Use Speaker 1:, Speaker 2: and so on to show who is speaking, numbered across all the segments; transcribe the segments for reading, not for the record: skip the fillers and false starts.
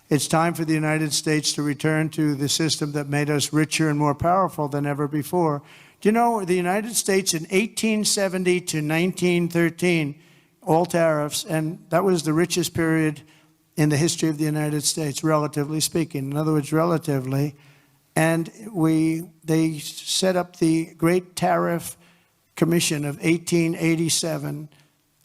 Speaker 1: It's time for the United States to return to the system that made us richer and more powerful than ever before. Do you know the United States in 1870 to 1913, all tariffs, and that was the richest period in the history of the United States, relatively speaking. In other words, relatively. And they set up the Great Tariff Commission of 1887,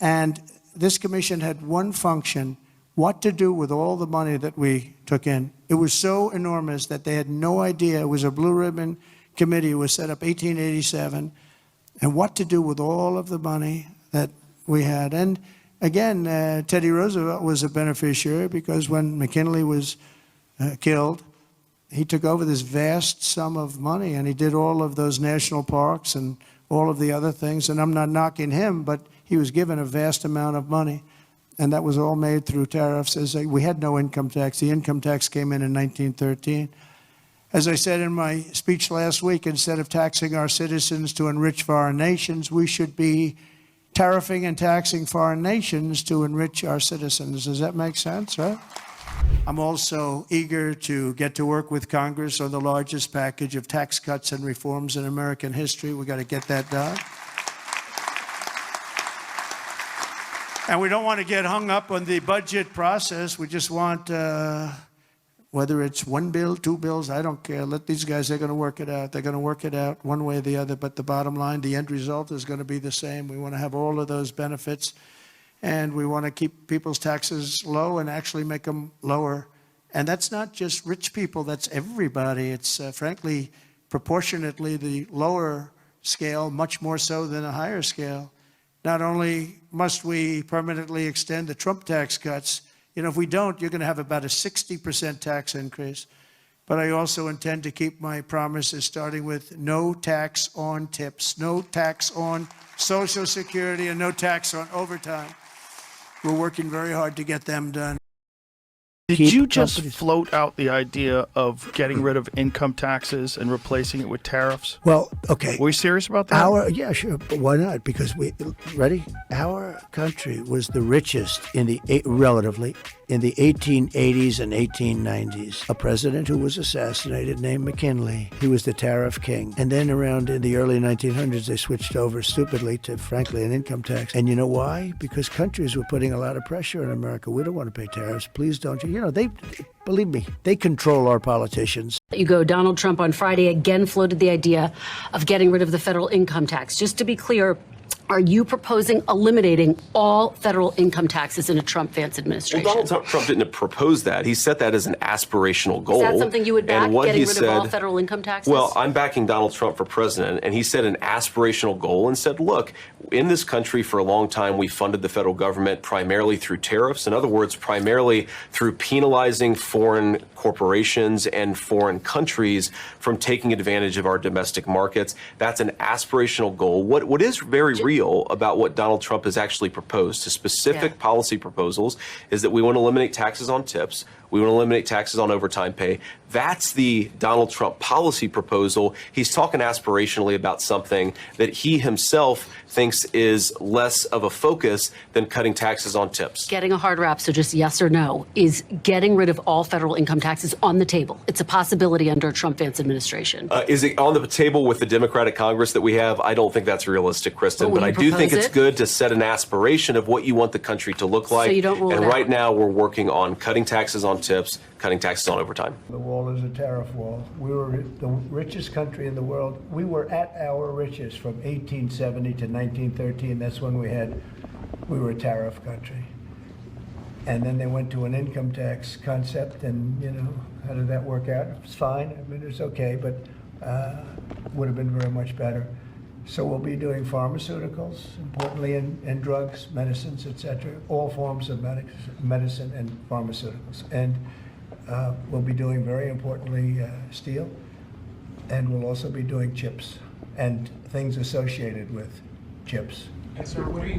Speaker 1: and this commission had one function: what to do with all the money that we took in. It was so enormous that they had no idea. It was a blue ribbon committee. It was set up 1887, and what to do with all of the money that we had. And again, Teddy Roosevelt was a beneficiary, because when McKinley was killed, he took over this vast sum of money, and he did all of those national parks and all of the other things. And I'm not knocking him, but he was given a vast amount of money. And that was all made through tariffs. We had no income tax. The income tax came in 1913. As I said in my speech last week, instead of taxing our citizens to enrich foreign nations, we should be tariffing and taxing foreign nations to enrich our citizens. Does that make sense, right? I'm also eager to get to work with Congress on the largest package of tax cuts and reforms in American history. We've got to get that done. And we don't want to get hung up on the budget process. We just want, whether it's one bill, two bills, I don't care. Let these guys, they're going to work it out. They're going to work it out one way or the other. But the bottom line, the end result is going to be the same. We want to have all of those benefits. And we want to keep people's taxes low and actually make them lower. And that's not just rich people, that's everybody. It's frankly, proportionately the lower scale, much more so than a higher scale. Not only must we permanently extend the Trump tax cuts, if we don't, you're going to have about a 60% tax increase. But I also intend to keep my promises, starting with no tax on tips, no tax on Social Security, and no tax on overtime. We're working very hard to get them done.
Speaker 2: Did you just float out the idea of getting rid of income taxes and replacing it with tariffs?
Speaker 3: Well, okay.
Speaker 2: Were you serious about that?
Speaker 3: Yeah, sure. But why not? Because ready? Our country was the richest relatively in the 1880s and 1890s. A president who was assassinated named McKinley. He was the tariff king. And then around in the early 1900s, they switched over stupidly to, frankly, an income tax. And you know why? Because countries were putting a lot of pressure on America. We don't want to pay tariffs. Please don't. Believe me, they control our politicians.
Speaker 4: You go, Donald Trump on Friday again floated the idea of getting rid of the federal income tax. Just to be clear, are you proposing eliminating all federal income taxes in a Trump-Vance administration?
Speaker 5: Well, Donald Trump didn't propose that. He set that as an aspirational goal.
Speaker 4: Is that something you would back, getting rid of all federal income taxes?
Speaker 5: Well, I'm backing Donald Trump for president, and he set an aspirational goal and said, look, in this country for a long time, we funded the federal government primarily through tariffs. In other words, primarily through penalizing foreign corporations and foreign countries from taking advantage of our domestic markets. That's an aspirational goal. What is very real about what Donald Trump has actually proposed to specific policy proposals is that we want to eliminate taxes on tips. We want to eliminate taxes on overtime pay. That's the Donald Trump policy proposal. He's talking aspirationally about something that he himself thinks is less of a focus than cutting taxes on tips.
Speaker 4: Getting a hard rap, so just yes or no, is getting rid of all federal income taxes on the table. It's a possibility under a Trump-Vance administration.
Speaker 5: Is it on the table with the Democratic Congress that we have? I don't think that's realistic, Kristen, but I do think it's good to set an aspiration of what you want the country to look like.
Speaker 4: So you don't rule
Speaker 5: and
Speaker 4: it
Speaker 5: right
Speaker 4: out.
Speaker 5: now we're working on cutting taxes on tips, cutting taxes on overtime.
Speaker 1: The wall is a tariff wall. We were the richest country in the world. We were at our richest from 1870 to 1913. That's when we were a tariff country. And then they went to an income tax concept, and how did that work out? It was fine. I mean, it's okay, but would have been very much better. So we'll be doing pharmaceuticals, importantly, and drugs, medicines, etc., all forms of medicine and pharmaceuticals. And we'll be doing, very importantly, steel, and we'll also be doing chips and things associated with chips.
Speaker 6: And sir, what are you